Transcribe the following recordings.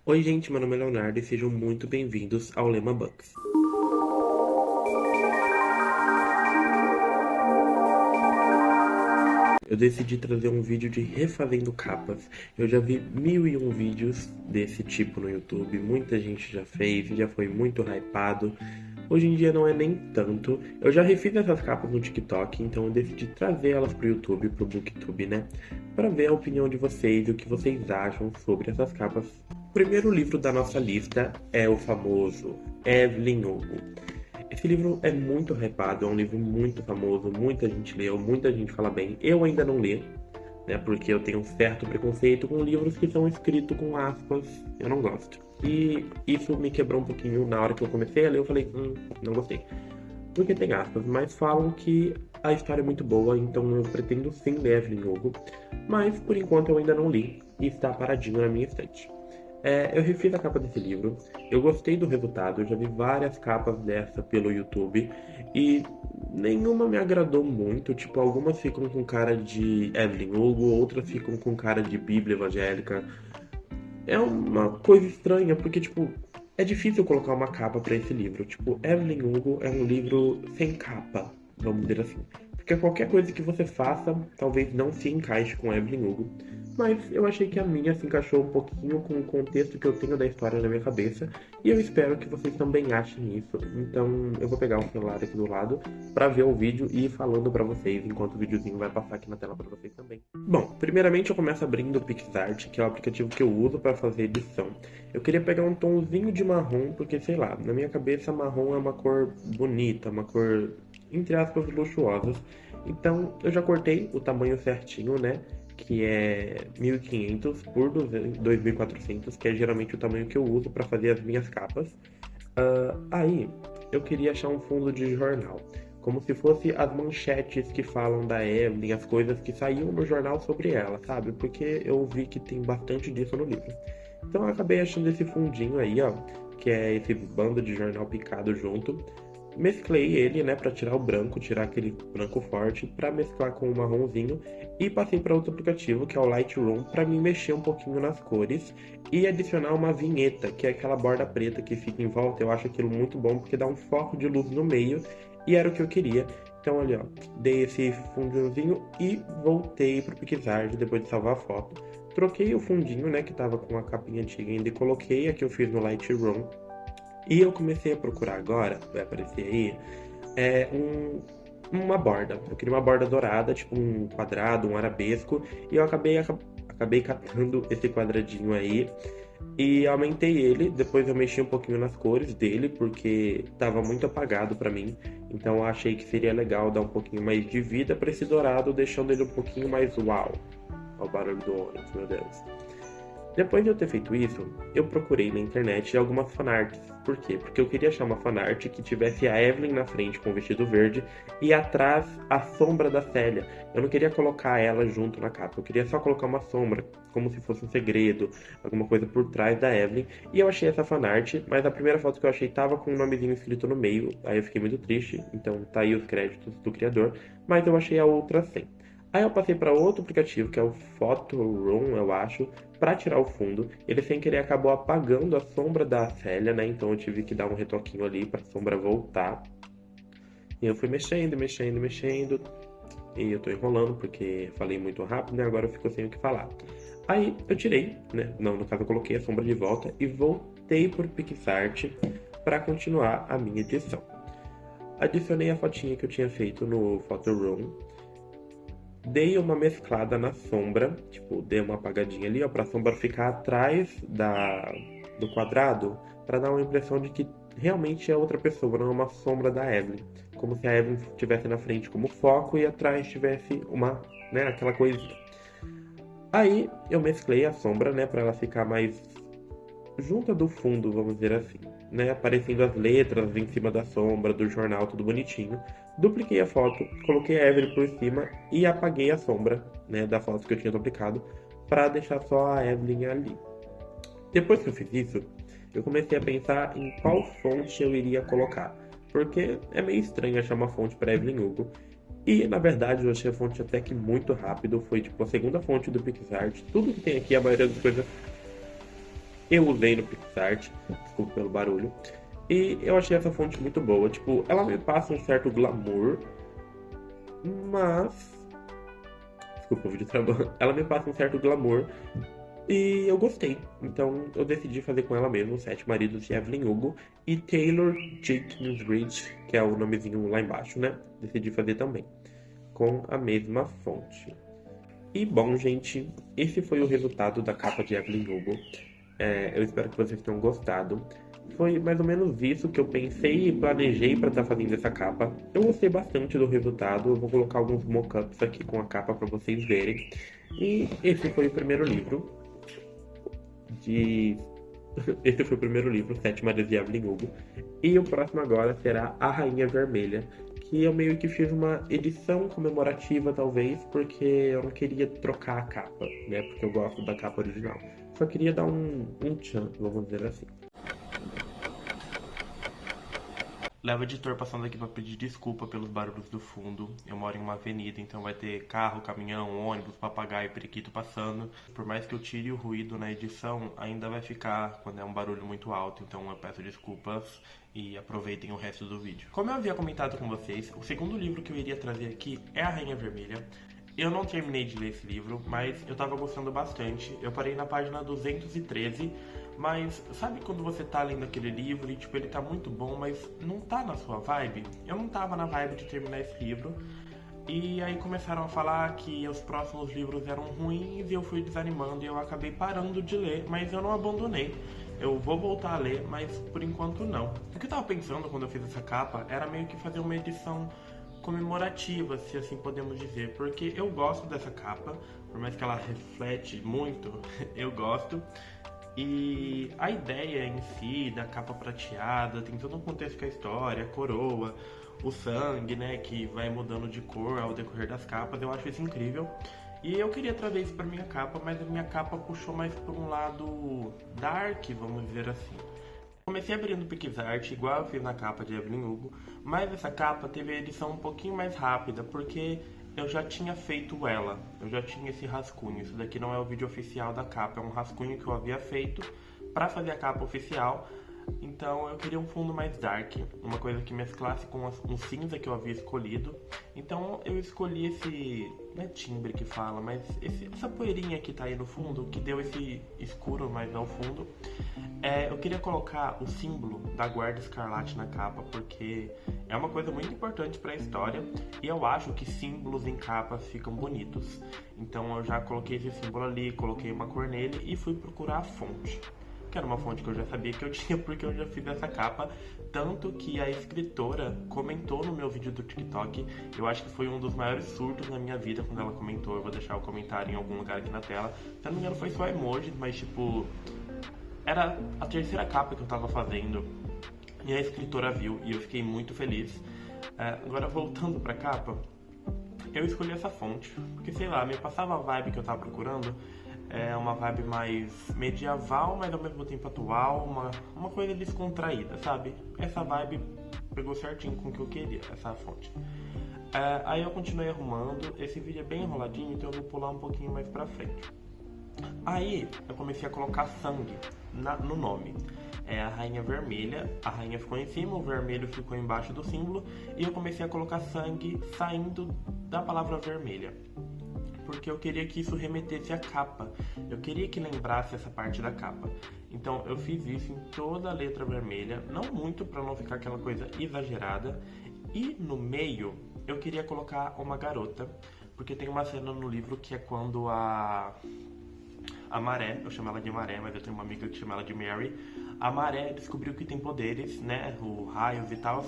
Oi, gente, meu nome é Leonardo e sejam muito bem-vindos ao Lema Books. Eu decidi trazer um vídeo de refazendo capas. Eu já vi 1001 vídeos desse tipo no YouTube, muita gente já fez, já foi muito hypado. Hoje em dia não é nem tanto. Eu já refiz essas capas no TikTok, então eu decidi trazer elas pro YouTube, pro BookTube, né? Para ver a opinião de vocês e o que vocês acham sobre essas capas. O primeiro livro da nossa lista é o famoso Evelyn Hugo. Esse livro é muito hypado, é um livro muito famoso, muita gente leu, muita gente fala bem. Eu ainda não li, né? Porque eu tenho um certo preconceito com livros que são escritos com aspas, eu não gosto. E isso me quebrou um pouquinho na hora que eu comecei a ler, eu falei, não gostei. Porque tem aspas, mas falam que a história é muito boa, então eu pretendo sim ler Evelyn Hugo. Mas por enquanto eu ainda não li e está paradinho na minha estante. Eu refiz a capa desse livro, eu gostei do resultado, eu já vi várias capas dessa pelo YouTube e nenhuma me agradou muito, tipo, algumas ficam com cara de Evelyn Hugo, outras ficam com cara de Bíblia evangélica. É uma coisa estranha, porque, tipo, é difícil colocar uma capa pra esse livro. Tipo, Evelyn Hugo é um livro sem capa, vamos dizer assim. Porque qualquer coisa que você faça, talvez não se encaixe com Evelyn Hugo. Mas eu achei que a minha se encaixou um pouquinho com o contexto que eu tenho da história na minha cabeça. E eu espero que vocês também achem isso. Então eu vou pegar o celular aqui do lado pra ver o vídeo e ir falando pra vocês enquanto o videozinho vai passar aqui na tela pra vocês também. Bom, primeiramente eu começo abrindo o PixArt, que é o aplicativo que eu uso para fazer edição. Eu queria pegar um tomzinho de marrom, porque sei lá, na minha cabeça marrom é uma cor bonita, uma cor entre aspas luxuosa. Então eu já cortei o tamanho certinho, né? Que é 1500 por 2400, que é geralmente o tamanho que eu uso para fazer as minhas capas. Aí eu queria achar um fundo de jornal, como se fosse as manchetes que falam da Evelyn, as coisas que saíam no jornal sobre ela, sabe? Porque eu vi que tem bastante disso no livro. Então eu acabei achando esse fundinho aí, ó, que é esse bando de jornal picado junto. Mesclei ele, né, para tirar o branco, tirar aquele branco forte, para mesclar com o marronzinho e passei para outro aplicativo que é o Lightroom para me mexer um pouquinho nas cores e adicionar uma vinheta, que é aquela borda preta que fica em volta. Eu acho aquilo muito bom porque dá um foco de luz no meio e era o que eu queria. Então, olha, ó, dei esse fundinhozinho e voltei pro PixArt depois de salvar a foto. Troquei o fundinho, né, que tava com a capinha antiga ainda e coloquei a que eu fiz no Lightroom. E eu comecei a procurar agora, vai aparecer aí, uma borda. Eu queria uma borda dourada, tipo um quadrado, um arabesco, e eu acabei catando esse quadradinho aí e aumentei ele. Depois eu mexi um pouquinho nas cores dele, porque estava muito apagado para mim. Então eu achei que seria legal dar um pouquinho mais de vida para esse dourado, deixando ele um pouquinho mais uau. Olha o barulho do ônibus, meu Deus. Depois de eu ter feito isso, eu procurei na internet algumas fanarts. Por quê? Porque eu queria achar uma fanart que tivesse a Evelyn na frente com o vestido verde e atrás a sombra da Célia. Eu não queria colocar ela junto na capa, eu queria só colocar uma sombra, como se fosse um segredo, alguma coisa por trás da Evelyn. E eu achei essa fanart, mas a primeira foto que eu achei tava com um nomezinho escrito no meio, aí eu fiquei muito triste, então tá aí os créditos do criador, mas eu achei a outra sem. Aí eu passei para outro aplicativo, que é o Photoroom, eu acho, para tirar o fundo. Ele sem querer acabou apagando a sombra da Célia, né? Então eu tive que dar um retoquinho ali para a sombra voltar. E eu fui mexendo, mexendo, mexendo. E eu tô enrolando porque falei muito rápido, né? Agora eu fico sem o que falar. Aí eu tirei, né? Não, no caso eu coloquei a sombra de volta e voltei por PixArt para continuar a minha edição. Adicionei a fotinha que eu tinha feito no Photoroom. Dei uma mesclada na sombra, tipo, dei uma apagadinha ali, ó, pra sombra ficar atrás do quadrado, pra dar uma impressão de que realmente é outra pessoa, não é uma sombra da Evelyn. Como se a Evelyn estivesse na frente como foco e atrás tivesse uma, né, aquela coisinha. Aí eu mesclei a sombra, né, pra ela ficar mais junta do fundo, vamos dizer assim, né? Aparecendo as letras em cima da sombra do jornal, tudo bonitinho. Dupliquei a foto, coloquei a Evelyn por cima e apaguei a sombra, né, da foto que eu tinha duplicado para deixar só a Evelyn ali. Depois que eu fiz isso, eu comecei a pensar em qual fonte eu iria colocar, porque é meio estranho achar uma fonte para Evelyn Hugo. E na verdade eu achei a fonte até que muito rápido, foi tipo a segunda fonte do PixArt. Tudo que tem aqui, a maioria das coisas Eu usei no PixArt, desculpa pelo barulho. E eu achei essa fonte muito boa. Tipo, ela me passa um certo glamour, mas. Desculpa o vídeo travando. Ela me passa um certo glamour e eu gostei. Então eu decidi fazer com ela mesmo, Sete Maridos de Evelyn Hugo e Taylor Jenkins Reid, que é o nomezinho lá embaixo, né? Decidi fazer também, com a mesma fonte. E bom, gente, esse foi o resultado da capa de Evelyn Hugo. Eu espero que vocês tenham gostado. Foi mais ou menos isso que eu pensei e planejei para estar fazendo essa capa. Eu gostei bastante do resultado. Eu vou colocar alguns mockups aqui com a capa para vocês verem. E esse foi o primeiro livro de esse foi o primeiro livro, Sete Maridos de Evelyn Hugo. E o próximo agora será A Rainha Vermelha, que eu meio que fiz uma edição comemorativa, talvez, porque eu não queria trocar a capa, né? Porque eu gosto da capa original. Só queria dar um tchan, vamos dizer assim. Leva o editor passando aqui para pedir desculpa pelos barulhos do fundo. Eu moro em uma avenida, então vai ter carro, caminhão, ônibus, papagaio, periquito passando. Por mais que eu tire o ruído na edição, ainda vai ficar quando é um barulho muito alto, então eu peço desculpas e aproveitem o resto do vídeo. Como eu havia comentado com vocês, o segundo livro que eu iria trazer aqui é A Rainha Vermelha. Eu não terminei de ler esse livro, mas eu tava gostando bastante. Eu parei na página 213, mas sabe quando você tá lendo aquele livro e tipo, ele tá muito bom, mas não tá na sua vibe? Eu não tava na vibe de terminar esse livro. E aí começaram a falar que os próximos livros eram ruins e eu fui desanimando e eu acabei parando de ler, mas eu não abandonei. Eu vou voltar a ler, mas por enquanto não. O que eu tava pensando quando eu fiz essa capa era meio que fazer uma edição comemorativa, se assim podemos dizer, porque eu gosto dessa capa, por mais que ela reflete muito, eu gosto. E a ideia em si da capa prateada tem todo um contexto com a história, a coroa, o sangue, né, que vai mudando de cor ao decorrer das capas. Eu acho isso incrível. E eu queria trazer isso para minha capa, mas a minha capa puxou mais por um lado dark, vamos dizer assim. Comecei abrindo o PixArt, igual eu fiz na capa de Evelyn Hugo, mas essa capa teve a edição um pouquinho mais rápida, porque eu já tinha feito ela, eu já tinha esse rascunho. Isso daqui não é o vídeo oficial da capa, é um rascunho que eu havia feito para fazer a capa oficial. Então eu queria um fundo mais dark, uma coisa que mesclasse com um cinza que eu havia escolhido. Então eu escolhi esse, não é timbre que fala, mas essa poeirinha que tá aí no fundo, que deu esse escuro mais ao fundo. Eu queria colocar o símbolo da Guarda Escarlate na capa, porque é uma coisa muito importante para a história e eu acho que símbolos em capas ficam bonitos. Então eu já coloquei esse símbolo ali, coloquei uma cor nele e fui procurar a fonte, que era uma fonte que eu já sabia que eu tinha porque eu já fiz essa capa, tanto que a escritora comentou no meu vídeo do TikTok. Eu acho que foi um dos maiores surtos na minha vida quando ela comentou. Eu vou deixar o comentário em algum lugar aqui na tela. Se não me engano foi só emoji, mas tipo, era a terceira capa que eu tava fazendo e a escritora viu e eu fiquei muito feliz. Agora voltando pra capa, eu escolhi essa fonte porque, sei lá, me passava a vibe que eu tava procurando. É uma vibe mais medieval, mas ao mesmo tempo atual, uma coisa descontraída, sabe? Essa vibe pegou certinho com o que eu queria, essa fonte. Aí eu continuei arrumando. Esse vídeo é bem enroladinho, então eu vou pular um pouquinho mais pra frente. Aí eu comecei a colocar sangue no nome. É a Rainha Vermelha, a rainha ficou em cima, o vermelho ficou embaixo do símbolo, e eu comecei a colocar sangue saindo da palavra vermelha, porque eu queria que isso remetesse à capa, eu queria que lembrasse essa parte da capa. Então eu fiz isso em toda a letra vermelha, não muito para não ficar aquela coisa exagerada, e no meio eu queria colocar uma garota, porque tem uma cena no livro que é quando a Maré, eu chamo ela de Maré, mas eu tenho uma amiga que chama ela de Mary. A Maré descobriu que tem poderes, né, o raios e tal,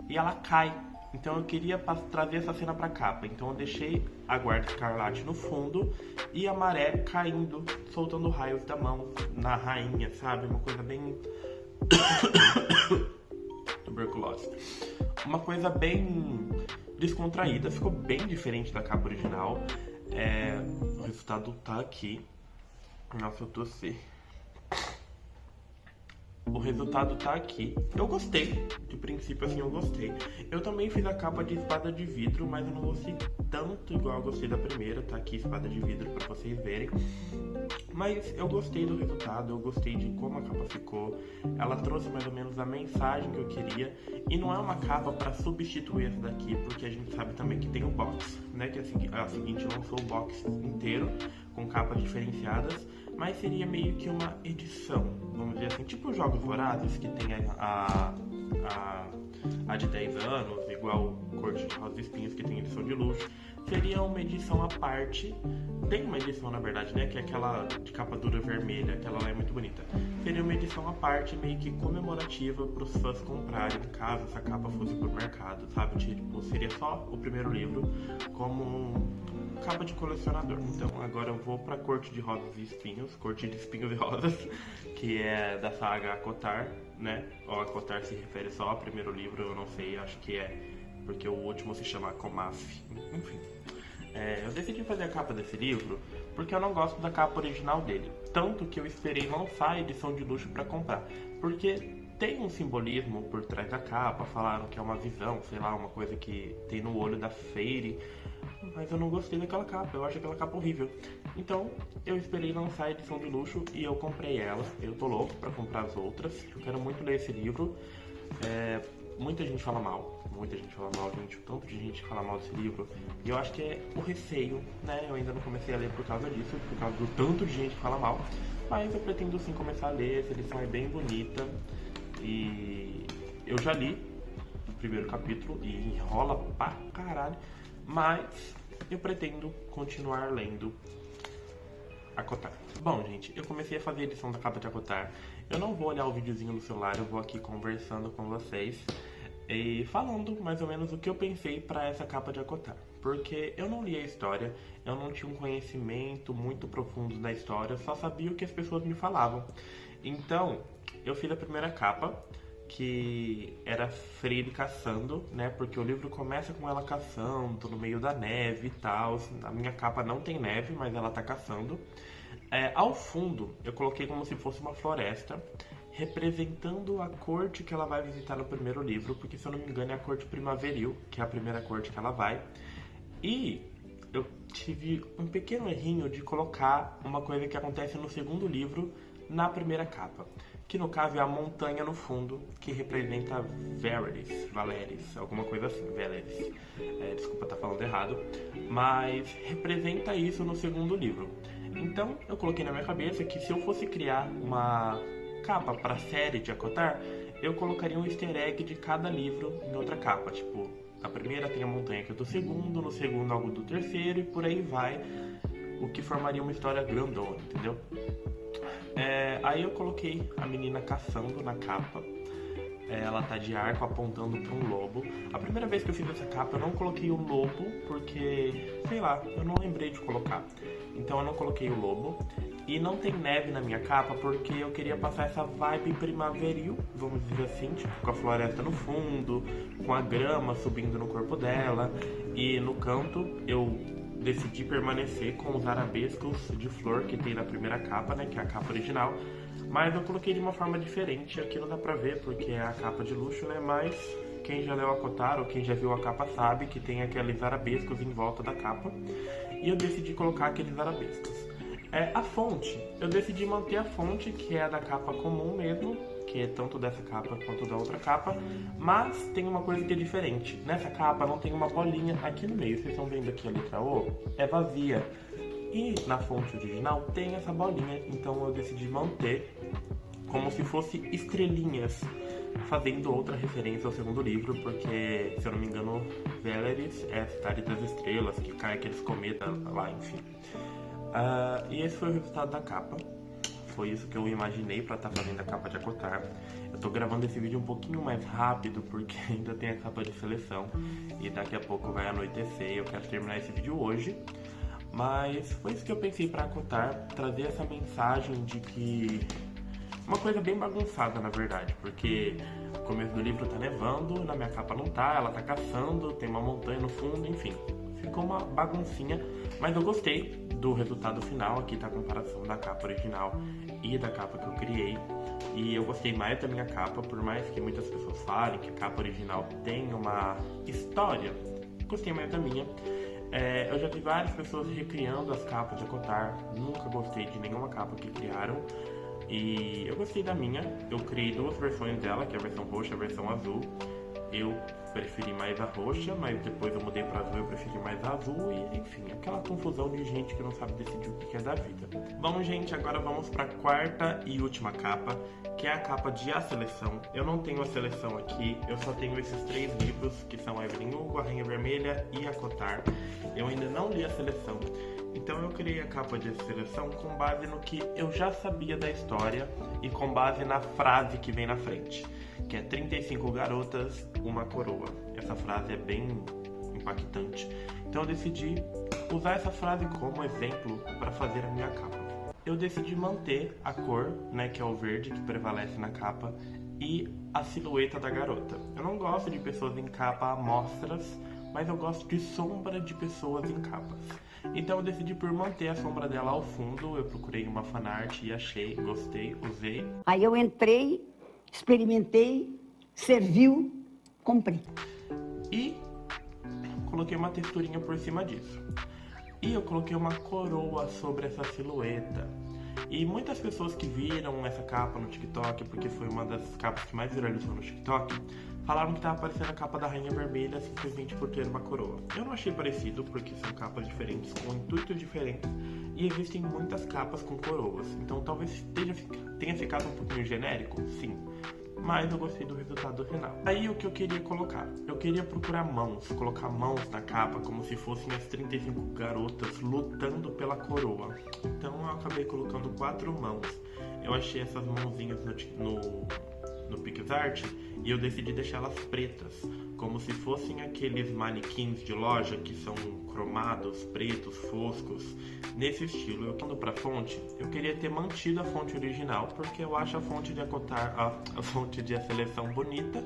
e ela cai. Então eu queria trazer essa cena pra capa. Então eu deixei a Guarda Escarlate no fundo e a Maré caindo, soltando raios da mão na rainha, sabe? Uma coisa bem... tuberculose. Uma coisa bem descontraída, ficou bem diferente da capa original. O resultado tá aqui. Nossa, eu tossi. O resultado tá aqui. Eu gostei, de princípio assim eu gostei. Eu também fiz a capa de espada de vidro, mas eu não gostei tanto igual eu gostei da primeira. Tá aqui espada de vidro pra vocês verem. Mas eu gostei do resultado, eu gostei de como a capa ficou. Ela trouxe mais ou menos a mensagem que eu queria. E não é uma capa para substituir essa daqui, porque a gente sabe também que tem o box, né? Que a seguinte lançou o box inteiro, com capas diferenciadas. Mas seria meio que uma edição, vamos dizer assim, tipo os Jogos Vorazes, que tem a de 10 anos, igual Corte de Rosas e Espinhos, que tem edição de luxo. Seria uma edição à parte. Tem uma edição, na verdade, né? Que é aquela de capa dura vermelha, aquela lá é muito bonita. Seria uma edição à parte, meio que comemorativa para os fãs comprarem, caso essa capa fosse pro mercado, sabe? Tipo, seria só o primeiro livro como capa de colecionador. Então agora eu vou pra Corte de Rosas e Espinhos, Corte de Espinhos e Rosas, que é da saga ACOTAR, né? Ou ACOTAR se refere só ao primeiro livro, eu não sei, acho que é, porque o último se chama Comaf. Enfim. Eu decidi fazer a capa desse livro porque eu não gosto da capa original dele. Tanto que eu esperei lançar a edição de luxo para comprar. Porque tem um simbolismo por trás da capa, falaram que é uma visão, sei lá, uma coisa que tem no olho da Fairy. Mas eu não gostei daquela capa, eu acho aquela capa horrível. Então eu esperei lançar a edição de luxo e eu comprei ela. Eu tô louco para comprar as outras, eu quero muito ler esse livro. Muita gente fala mal, gente, o tanto de gente que fala mal desse livro, e eu acho que é o receio, né? Eu ainda não comecei a ler por causa disso, por causa do tanto de gente que fala mal, mas eu pretendo sim começar a ler, essa edição é bem bonita, e eu já li o primeiro capítulo e enrola pra caralho, mas eu pretendo continuar lendo ACOTAR. Bom, gente, eu comecei a fazer a edição da capa de ACOTAR. Eu não vou olhar o videozinho no celular, eu vou aqui conversando com vocês e falando mais ou menos o que eu pensei para essa capa de ACOTAR. Porque eu não li a história, eu não tinha um conhecimento muito profundo da história, eu só sabia o que as pessoas me falavam. Então, eu fiz a primeira capa, que era Freire caçando, né? Porque o livro começa com ela caçando no meio da neve e tal. A minha capa não tem neve, mas ela tá caçando. Ao fundo, eu coloquei como se fosse uma floresta, representando a corte que ela vai visitar no primeiro livro, porque se eu não me engano é a corte primaveril, que é a primeira corte que ela vai. E eu tive um pequeno errinho de colocar uma coisa que acontece no segundo livro na primeira capa, que no caso é a montanha no fundo, que representa Valeris, alguma coisa assim, Valeris. Desculpa estar falando errado, mas representa isso no segundo livro. Então eu coloquei na minha cabeça que se eu fosse criar uma capa para a série de ACOTAR, eu colocaria um easter egg de cada livro em outra capa, tipo, a primeira tem a montanha que é do segundo, no segundo algo do terceiro e por aí vai, o que formaria uma história grandona, entendeu? Aí eu coloquei a menina caçando na capa. Ela tá de arco apontando para um lobo. A primeira vez que eu fiz essa capa eu não coloquei o lobo porque, sei lá, eu não lembrei de colocar. Então eu não coloquei o lobo. E não tem neve na minha capa porque eu queria passar essa vibe primaveril, vamos dizer assim, tipo com a floresta no fundo, com a grama subindo no corpo dela. E no canto eu decidi permanecer com os arabescos de flor que tem na primeira capa, né, que é a capa original, mas eu coloquei de uma forma diferente. Aqui não dá pra ver porque é a capa de luxo, né, mas quem já leu ACOTAR ou quem já viu a capa sabe que tem aqueles arabescos em volta da capa, e eu decidi colocar aqueles arabescos. A fonte, eu decidi manter a fonte que é a da capa comum mesmo, que é tanto dessa capa quanto da outra capa, mas tem uma coisa que é diferente. Nessa capa não tem uma bolinha aqui no meio, vocês estão vendo aqui a letra O? É vazia. E na fonte original tem essa bolinha, então eu decidi manter como se fosse estrelinhas, fazendo outra referência ao segundo livro, porque, se eu não me engano, Valeris é a cidade das estrelas, que cai aqueles cometas lá, enfim. E esse foi o resultado da capa. Foi isso que eu imaginei pra estar fazendo a capa de ACOTAR. Eu tô gravando esse vídeo um pouquinho mais rápido porque ainda tem a capa de seleção e daqui a pouco vai anoitecer e eu quero terminar esse vídeo hoje. Mas foi isso que eu pensei pra ACOTAR, trazer essa mensagem de que... uma coisa bem bagunçada, na verdade, porque no começo do livro tá nevando, na minha capa não tá, ela tá caçando, tem uma montanha no fundo, enfim. Ficou uma baguncinha, mas eu gostei do resultado final. Aqui tá a comparação da capa original e da capa que eu criei. E eu gostei mais da minha capa, por mais que muitas pessoas falem que a capa original tem uma história, gostei mais da minha. Eu já vi várias pessoas recriando as capas de Acotar, nunca gostei de nenhuma capa que criaram. E eu gostei da minha, eu criei duas versões dela, que é a versão roxa e a versão azul. Eu preferi mais a roxa, mas depois eu mudei para azul, eu preferi mais a azul e enfim, aquela confusão de gente que não sabe decidir o que é da vida. Bom, gente, agora vamos para a quarta e última capa, que é a capa de A Seleção. Eu não tenho a seleção aqui, eu só tenho esses 3 livros, que são a Evelyn Hugo, a Rainha Vermelha e Acotar. Eu ainda não li a seleção. Então eu criei a capa de seleção com base no que eu já sabia da história e com base na frase que vem na frente, que é 35 garotas, uma coroa. Essa frase é bem impactante. Então eu decidi usar essa frase como exemplo para fazer a minha capa. Eu decidi manter a cor, né, que é o verde que prevalece na capa, e a silhueta da garota. Eu não gosto de pessoas em capa a mostras, mas eu gosto de sombra de pessoas em capas. Então eu decidi por manter a sombra dela ao fundo. Eu procurei uma fanart e achei, gostei, usei. Aí eu entrei, experimentei, serviu, comprei. E coloquei uma texturinha por cima disso. E eu coloquei uma coroa sobre essa silhueta. E muitas pessoas que viram essa capa no TikTok, porque foi uma das capas que mais viralizou no TikTok, falaram que estava parecendo a capa da Rainha Vermelha simplesmente por ter uma coroa. Eu não achei parecido, porque são capas diferentes, com intuitos diferentes, e existem muitas capas com coroas. Então talvez tenha ficado um pouquinho genérico, sim, mas eu gostei do resultado final. Aí o que eu queria colocar? Eu queria procurar mãos, colocar mãos na capa como se fossem as 35 garotas lutando pela coroa. Então eu acabei colocando 4 mãos. Eu achei essas mãozinhas no PixArt e eu decidi deixá-las pretas, como se fossem aqueles manequins de loja que são cromados, pretos, foscos, nesse estilo. Eu indo pra fonte, eu queria ter mantido a fonte original, porque eu acho a fonte de Acotar, a fonte de A Seleção bonita,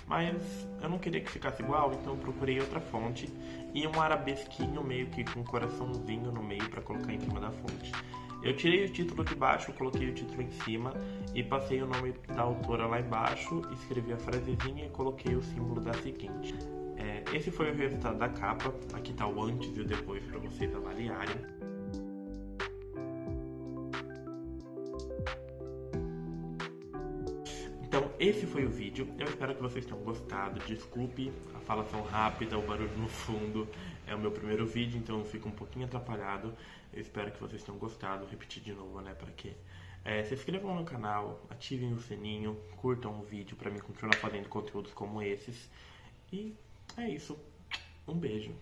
mas eu não queria que ficasse igual, então eu procurei outra fonte e um arabesquinho meio que com um coraçãozinho no meio para colocar em cima da fonte. Eu tirei o título de baixo, coloquei o título em cima e passei o nome da autora lá embaixo, escrevi a frasezinha e coloquei o símbolo da seguinte. Esse foi o resultado da capa, aqui tá o antes e o depois para vocês avaliarem. Então esse foi o vídeo, eu espero que vocês tenham gostado. Desculpe a falação rápida, o barulho no fundo, é o meu primeiro vídeo, então eu fico um pouquinho atrapalhado. Eu espero que vocês tenham gostado, vou repetir de novo, né, pra quê? Se inscrevam no canal, ativem o sininho, curtam o vídeo pra mim continuar fazendo conteúdos como esses. E é isso, um beijo.